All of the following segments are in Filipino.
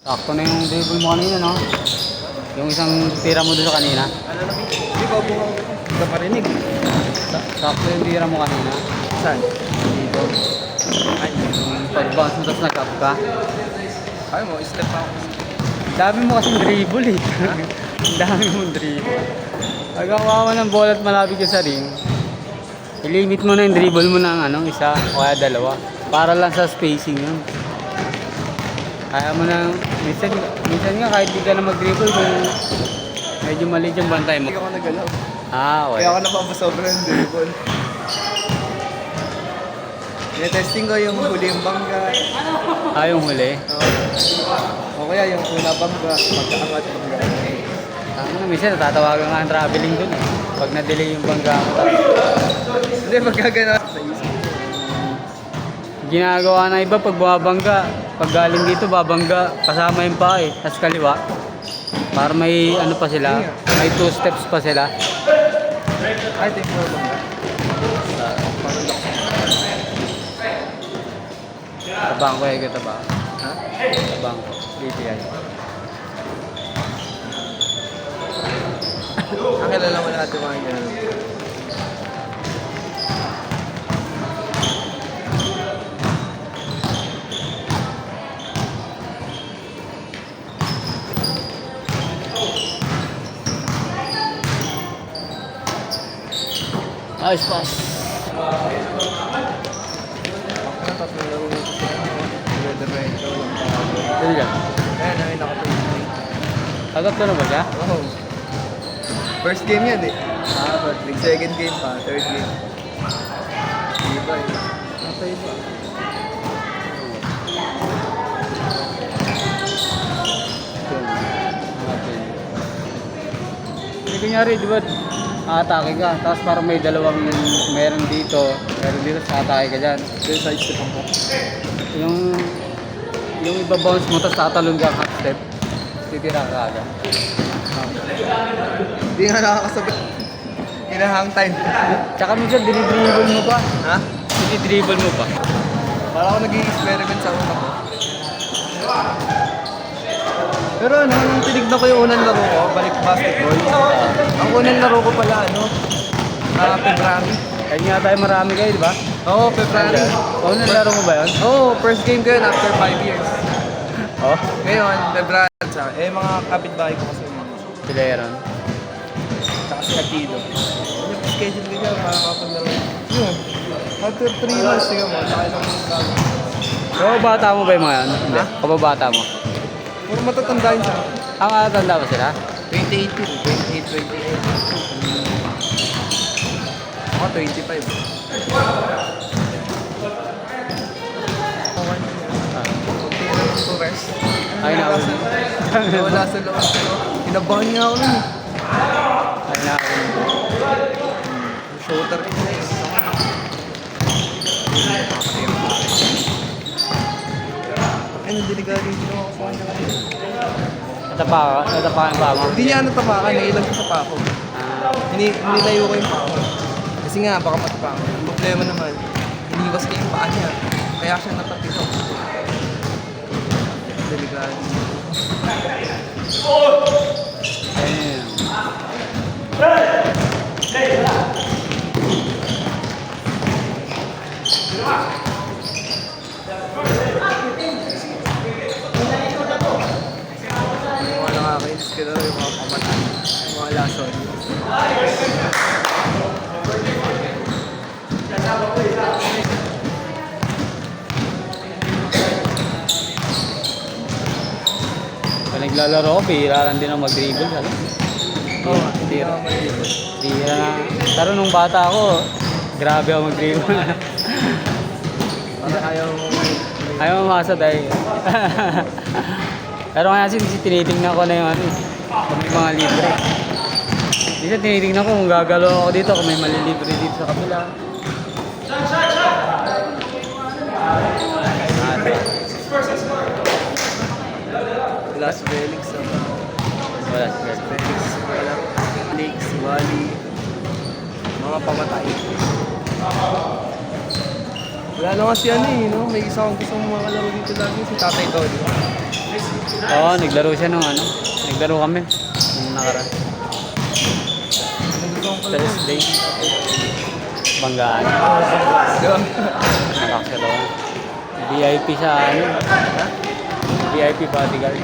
Sakto na yung dribble mo kanina, no? Yung isang tira mo doon sa kanina. Ano na, hindi ko po hindi marinig. Sakto yung tira mo kanina. Saan? Dito. Ay, Yung pag-bounce mo tapos nag-up ka. ay mo, step ako. Dami mo kasing dribble eh. Ang dami mong dribble. Pag kawawa ng bola at malapit ka sa ring, i-limit mo na yung dribble mo ng isa o kaya dalawa. Para lang sa spacing yun. Kaya mo na, minsan nga kahit di ka na mag-dribble kung medyo maliit yung bantay mo. Hindi ako nagalaw. Okay. Kaya ako napapasobra ng dribble. Testing ko yung huli yung bangga. Yung huli. O kaya yung una bangga, pagkaangat bangga. Minsan natatawagan nga ang traveling dun eh. Pag na-delay yung bangga mo. Hindi, magkagana sa isip. Ginagawa na iba pag bumabangga. Pag galing dito babangga, kasama yung paa eh. Tapos kaliwa. Para may pa sila, may 2 steps pa sila. Ay, take mo bangga. Tabang ko eh, tabang. Ha? Tabang ko. DTI. Ang kilala mo lahat yung mga ganun. Nice pass. Ako na tapos nalaro ko sa diretso yung tawag. Dali lang. Kaya na naka-23. Agad ka na ba siya? Oh. First game yan eh. First game. Second game pa, third game. Iba eh. Nasa iba. Hindi kunyari, di ba, atake ka, tapos parang may dalawang, meron dito, sa atake ka dyan. Then side step ako. Yung iba-bounce mo, tapos tatalon ka half step, titira ka agad. Hindi nga nakakasabit. Hinahang time. Tsaka minsan, dinidribble mo pa. Ha? Dinidribble mo pa. Para ako nag-i-experiment sa una ko. Pero nung tinignan ko yung unang laro ko, balik basketball. Ang unang laro ko pala, February. Kaya nga tayo marami kayo, di ba? Oo, February. Nalaro mo ba yun? Oo, first game ko yun after 5 years. Oh, Ngayon, February sa mga kapitbahay ko kasi. sila Aaron. Tsaka si Hakido. Yung schedule ko dyan, para makapaglaro. Yun. After 3 months, tingnan mo, tsaka ilang bago. Kababata mo ba yung mga yan? Hindi. Ha? Kababata mo. Puro matatanda yun siya. Tanda ba sila? 2018, 28. Ako 25. Kunti na lang to rest. Ay, naawin. Wala sa loob. Kinabahan niya ako nun. Ay, naawin. Shooter ko. Ay, nandiligado yung ginawa ko sa kanya. Natapakan pa mo? Hindi niya natapakan, nailag ko sa pako. Nilayo ko yung pako. Kasi nga, baka matapakan. Ang problema naman, iniwas ko yung paa niya. Kaya siya natapitok. Delikado. Ayun. Yung mga nakakainis ka na yung mga pamatay. Yung mga lason. Pag naglalaro ko, bihira lang din ako mag-dribble. Alam? Oo, hindi ako malibot. Bihira na. Pero nung bata ako, grabe ako mag-dribble. Parang ayaw mo Ayaw mamasa dahil. Pero kaya kasi tinitingnan ko na yung kung may mga libre. Kasi tinitingnan ko kung gagalaw ako dito, kung may malilibre dito sa kabila. Las Felix. Wala. Felix. Wala. Felix, Wally. Mga pamatay. Wala na kasi no? May isa akong gusto makalaro dito lagi, si Tatay Tony. Oo, naglaro siya nung ano. Naglaro kami. Nung nakaraan. Nagustuhan ko lang. Thursday. Banggaan. Diba? Nakakalawa. VIP sa ano. Ha? VIP bodyguard.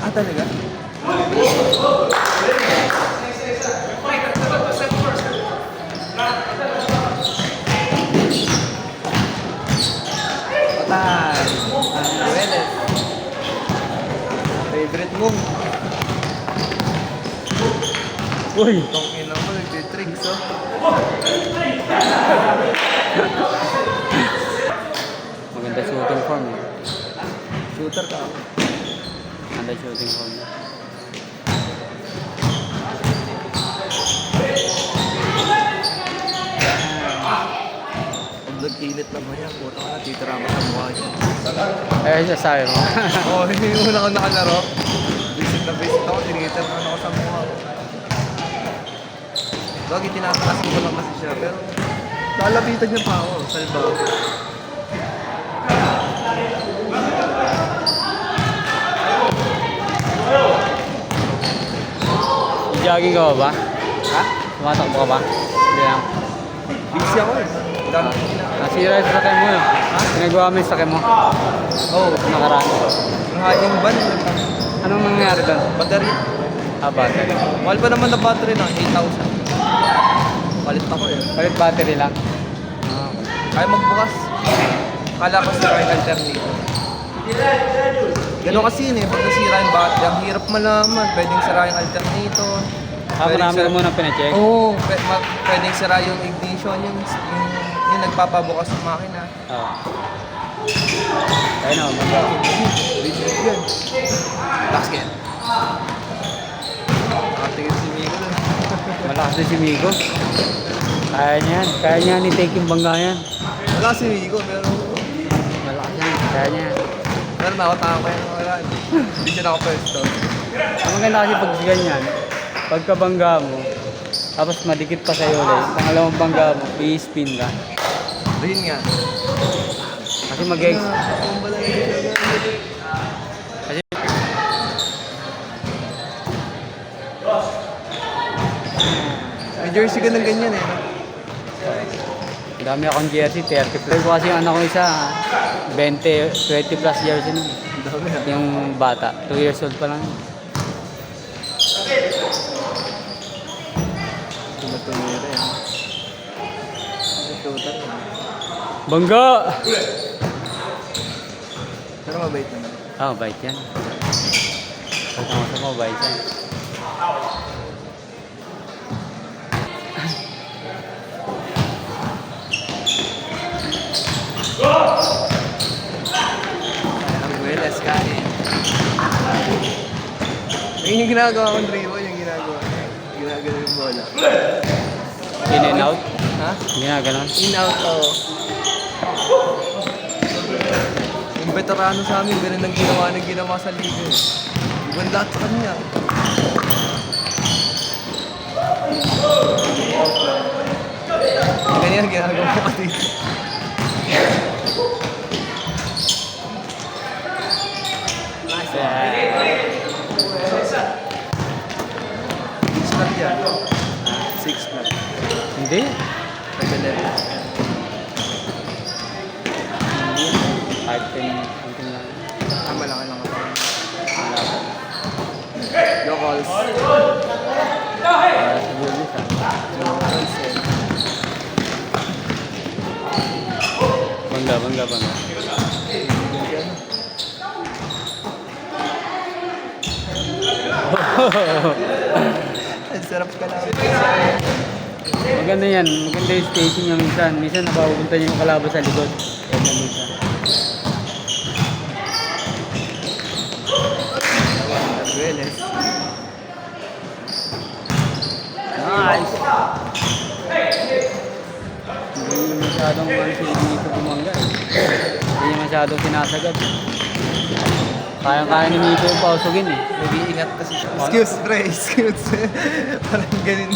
Ah, talaga? Patay! Ang Rueles. Favorite mo? Uy! Itong ina mo, nagtitricks, oh. Maganda shooting form eh. Shooter ka. Maganda shooting form. Pag nagkilit na ba yan, puto ka na, titira mo sa mukha niya. Eh, siya sabi mo. Oo, yung una ko nakalaro. Visit na visit ako, tinitir mo ako sa mukha ko. Lagi tinatakasin ko lang kasi siya, pero lalapitan niya pa ako, salbago. Jogging ka ba ba? Ha? Tumatakbo ka ba? Hindi lang. Busy ako eh. Dami ko ginagawa. Nasira yung sakay mo eh. Pinagawa mo yung sakay mo. Oo, Nakaraan. yung van, Anong nangyari doon? battery. Battery. Mahal pa naman na battery na, 8,000. Palit ako eh. Palit battery lang. Kaya magbukas. Kala ko sira yung alternator. Gano'n kasi yun eh, pag nasira yung battery, ang hirap malaman. Pwedeng sira yung alternator. Marami ka muna pinacheck. Oo, pwedeng sira yung ignition, yung nagpapabukas ng makina. Oo. Ayun o, magawa. Yun. Basket. Nakatingin si Miko dun. Malakas din si Migo. Kaya niya yan. Kaya niya ni take yung bangga yan. Wala si Miko, pero Malakas yan. Kaya niya yan. nakatawa pa yung wala. Hindi siya nakapwesto. Ang maganda kasi pag ganyan, pagkabangga mo, tapos madikit pa sa'yo ulit, pangalawang bangga mo, i-spin ka. Ayun nga. Kasi mag-ex. Kasi May jersey ka ng ganyan eh. ang dami akong jersey, 30 plus. Pero kasi yung anak ko isa, 20 plus jersey nun. Ang dami ah. Yung bata, 2 years old pa lang. Tumatumira yan. Shooter na. Bangga! Pero mabait naman. Ah, bait yan. Pagkamasama, bait yan. Ang Rueles kain. Yung ginagawa kong dribble, yung ginagawa. Ginagawa yung bola. In and out. Ha? Ginaganon. In out ako. Yung veterano sa amin, ganun ang ginawa sa liga. Ibang lahat sa kanya. Ganyan ang ginagawa ko kasi. Six flat yan. Six flat. Hindi. Pag-11. Hindi. 5'10", something lang. Ah, malaki lang ako. Wala pa. Locals. Para sa Bulls, ah. Locals eh. Bangga, bangga, bangga. Ang sarap ka lang. Maganda yan. Maganda yung staging niya minsan. Minsan napapunta niya yung kalaban sa likod. Yan na minsan. Rueles. Nice! Hindi masyadong dito bumangga eh. Hindi masyadong sinasagad. Kaya-kaya ni Miko yung pausugin eh. Nag-iingat kasi siya. Excuse, pre. Excuse. Parang ganun.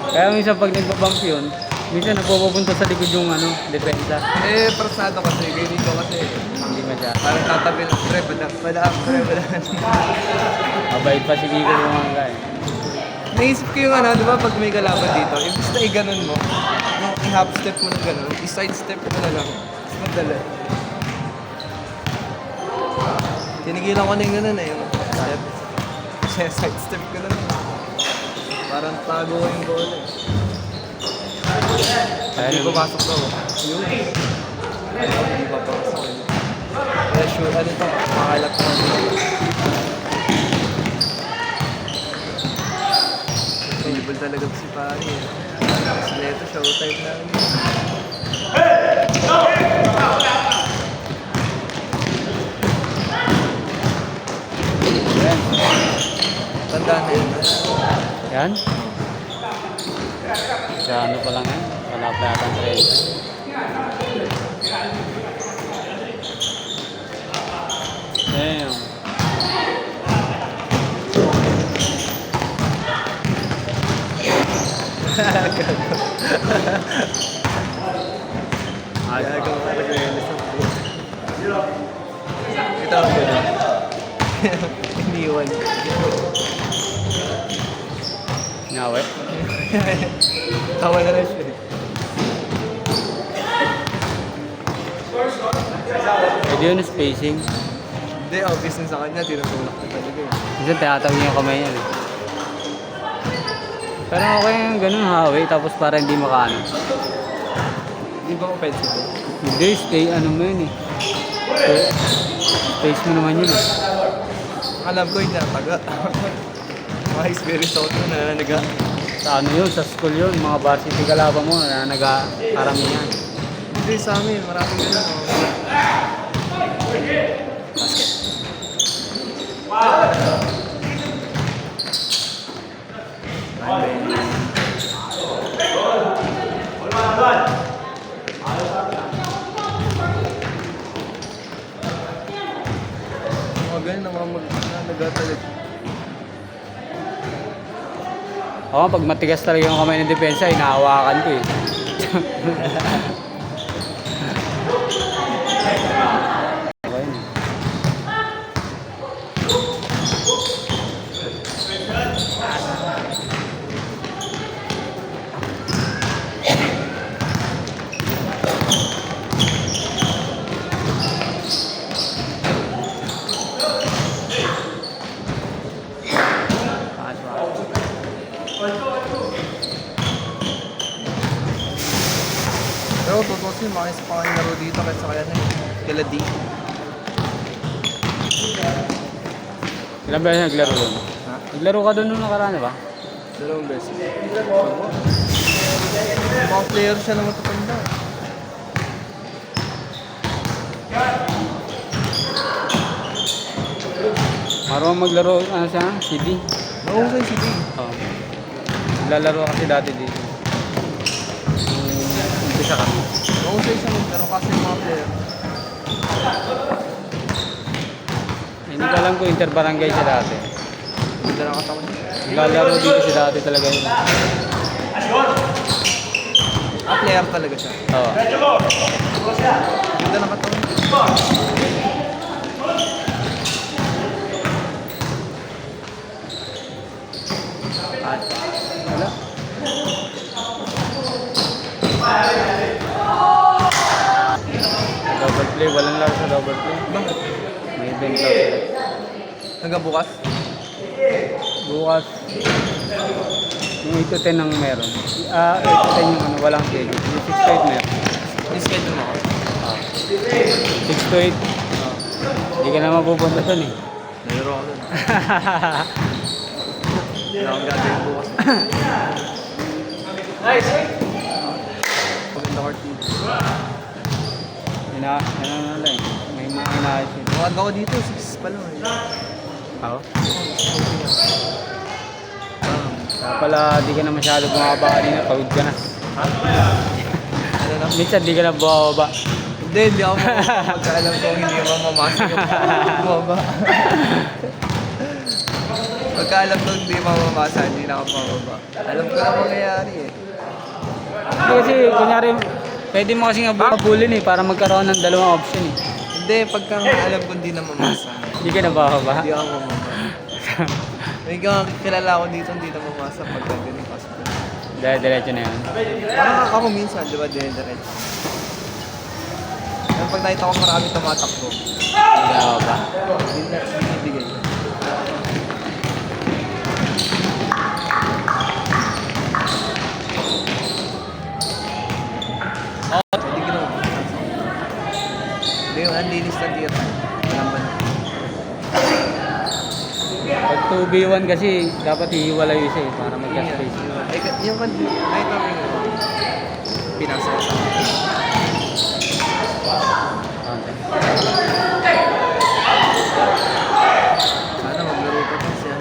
Kaya minsan pag nagbabump yun, Minsan napupunta sa likod yung ano, depensa. Eh, prasado kasi, kayo dito kasi. Hindi masyado. Parang tatabi ng pre, badaan, pre, badaan. Mabait pa si Kiko Lumanga eh. Naisip ko yung ano, di ba, pag may kalaban dito, imbis na i-ganon mo, yung i-half step mo na ganon, i-side step mo na lang. Mas madali. Tinigilan ko na yung ganon eh, yung step. Kasi side step ko na lang. Parang tago ko yung goal eh. Hindi Ayun. ko pasok daw. Yun. Hindi ko pasok eh. Kaya sure, ano ito, makalat ko. Available talaga si Pari eh. Kasi neto, showtime na. Ayan. Tandaan na yun. Yan. Sa ano pa lang yan. Wala pa yata ang 30. Ayan. Agaw ka talaga yun. Ito ako yun. Iniwan. Ngawe. Tawa na lang siya. Pwede yun spacing. Hindi, obvious na sa kanya, tinutulak na talaga eh. Minsan tinatawag niya yung kamay yan eh. Pero okay yung ganun hawi tapos para hindi makaano. Hindi ba offensive? Hindi, stay ano mo yun eh. Space mo naman yun eh. Alam ko yun na, taga. Mga experience ako na naga. Sa ano yun, sa school yun, mga varsity kalaban mo na nag-aramihan. Hindi sa amin, maraming ganun. Mga ganun, nagatalag. Oo, pag matigas talaga yung kamay ng depensa, inahawakan ko eh. Okay na. Pero tutusin, makis pa kayo laro dito kasi kaya na kila D. Ilang beses naglaro doon? Ha? Naglaro ka doon nung nakaraan, di ba? Dalawang beses. Mga player siya na matatanda. Marunong maglaro, ano siya? CD? Mahusay si D. Oo. Naglalaro kasi dati dito. Umpisa kami. Mahusay siya pero kasi yung mga player. Hindi ko alam kung interbarangay siya dati. Ganda ng katawan niya. Naglalaro dito siya dati talaga yun. Player talaga siya. Oo. Ganda ng katawan niya. Wala. Double play, walang laro sa double play. Bakit? May event lang sila. Hanggang bukas? Bukas, yung 8 to 10 ang meron. 8 to 10 yung ano, walang schedule. Yung 6 to 8 meron. Ni-schedule mo ako. 6 to 8. Hindi ka na mapupunta doon eh. Nalaro ako doon. Wala akong gagawin bukas. Maganda court dito. Ano lang eh. May mga inaayos yun. Mga ako dito, 6 pa lang eh. Oo. Kaya pala di ka na masyado bumaba kanina, pagod ka na. Ano na? Minsan di ka na bumaba. Hindi ako magkaalam ko hindi mo mamasok yung baba. Pagkaalam ko hindi mo mamasa, hindi na ako mababa. Alam ko na mangyayari eh. Hindi kasi, kunyari, pwede mo kasing abulin eh, para magkaroon ng dalawang option eh. Hindi, pagka alam ko hindi na mamasa. Hindi ka nabababa. Hindi ako mamasa. May kilala ako dito, hindi na mamasa pag ganyan kasi. Dahil diretso na yun. Parang ako minsan, di ba, dire-diretso. Pero pag nakita ko marami tumatakbo, Hindi ka ba? hindi na binibigay. Hindi ginawa. Hindi yung unlinis na tira. Walang ba na? Pag 2v1 kasi, dapat hihiwalay yung isa eh, para mag-space. Yung nakita ko yung pinasa ko sa akin. Sana maglaro pa din siya.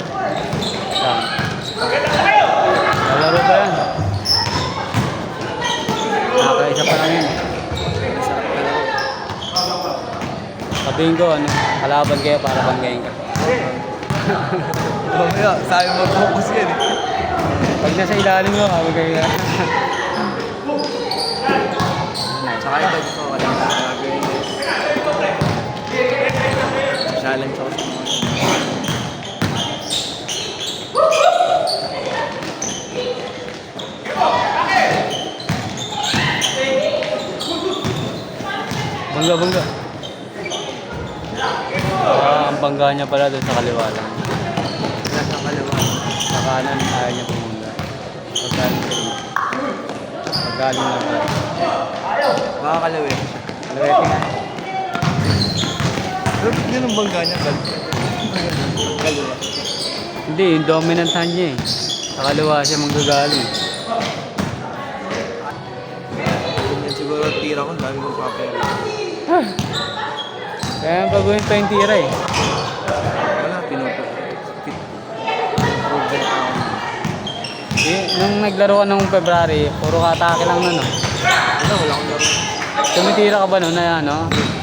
Lalaro pa yan. Nakaisa pa lang yun. Masarap ka laro. Sabihin ko, ano, kalaban kayo para banggayin ka. Mamaya, sabi mo focus yan eh. Pag nasa ilalim mo, kawag kayo ka. Tsaka ito gusto ko lang sa gagawin is challenge ako sa mga Bangga, bangga. Ang bangga niya pala doon sa kaliwa lang. nasa kalawa. Sa kanan, ayaw niya pumunta. Paggaling ka rin. Paggaling lang pala. Makakalawin. Kalawete nga. Pero ba't yun ang bangga niya? Kaliwa. Hindi, yung dominant hand niya eh. Sa kaliwa siya manggagaling. Yan siguro ang tira ko, dami kong papera. Kaya baguhin pa yung tira eh. Wala, proven ako. Nung naglaro ka nung February, puro katake lang nun, no? Wala akong laro. Tumitira ka ba nun na ano?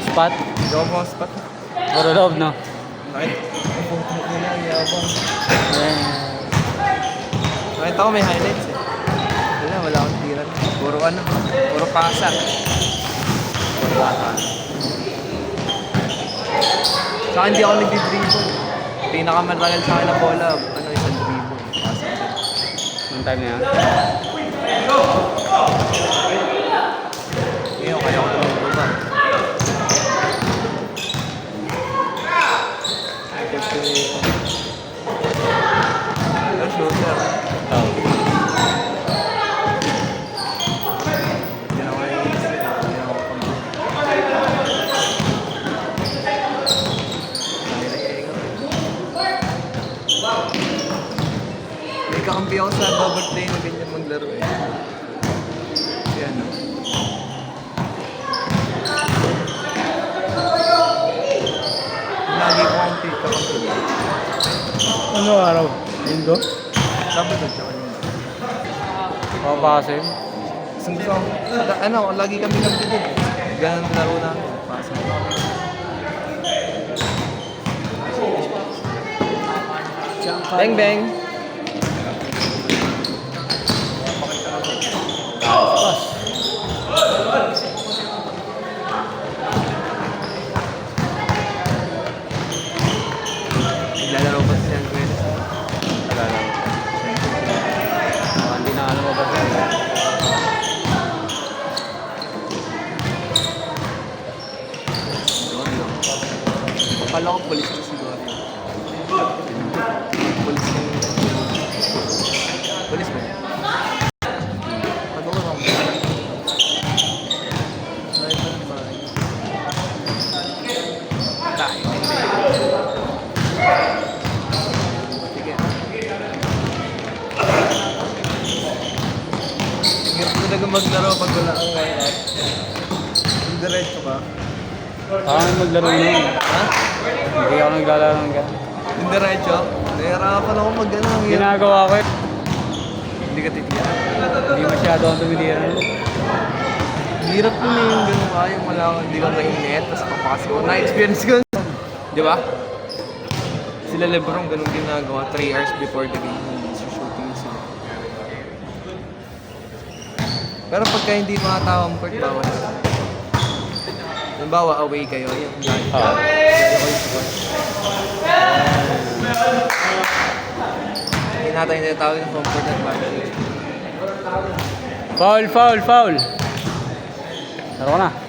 Spot? Hindi ako mga spot. Puro love, no? Nakita ang yabang. Eh, Nakita ko may highlights eh. Wala akong tira. Puro ano, puro pasa. Puro pasa. Saka hindi ako nagdi-dribble. Pinakamatagal sa akin na bola, ano, isang dribble. Pasa. nung time na yan. Ngayon, kaya ko tumulong ba? Pero shooter. Oh. Hindi na ako naiisip. Hindi na ako may kakampi ako sa double play na ganyan maglaro eh. Kasi ano. Lagi ko ang kakampi. Ano araw? Linggo? Sabado tsaka yun. Papasin? Gusto ko, ano, lagi kami kampi din. Ganun laro namin. Pasa. Bang bang! Naglalaro pa siya ng Gwen. Tagalog. Hindi na ano ba ba? Akala ko polis na siguro. Polis na yun. Polis ba? Pag-uwi ako. Sniper ba? Tayo. Sige. Hirap talaga maglaro pag wala ang kaya. Yung diretso ba? Kami maglaro nun. Ha? Hindi ako naglalaro ng gano'n. Yung diretso? Nahihirapan ako mag-ano. Ginagawa ko eh. Hindi ka titiyan. Hindi masyado akong tumitira. Hirap nun eh, yung gano'n kayong wala akong hindi ka mainit, tapos papasok ko. Na-experience ko. Di ba? Sila Lebron ganun ginagawa 3 hours before the game. Shooting sila. Pero pagka hindi mga tao court, bawal. Halimbawa, away kayo, yun. Oo. Hindi natin yung tinatawag ng comfort advantage. Foul, foul, foul. Laro ko na.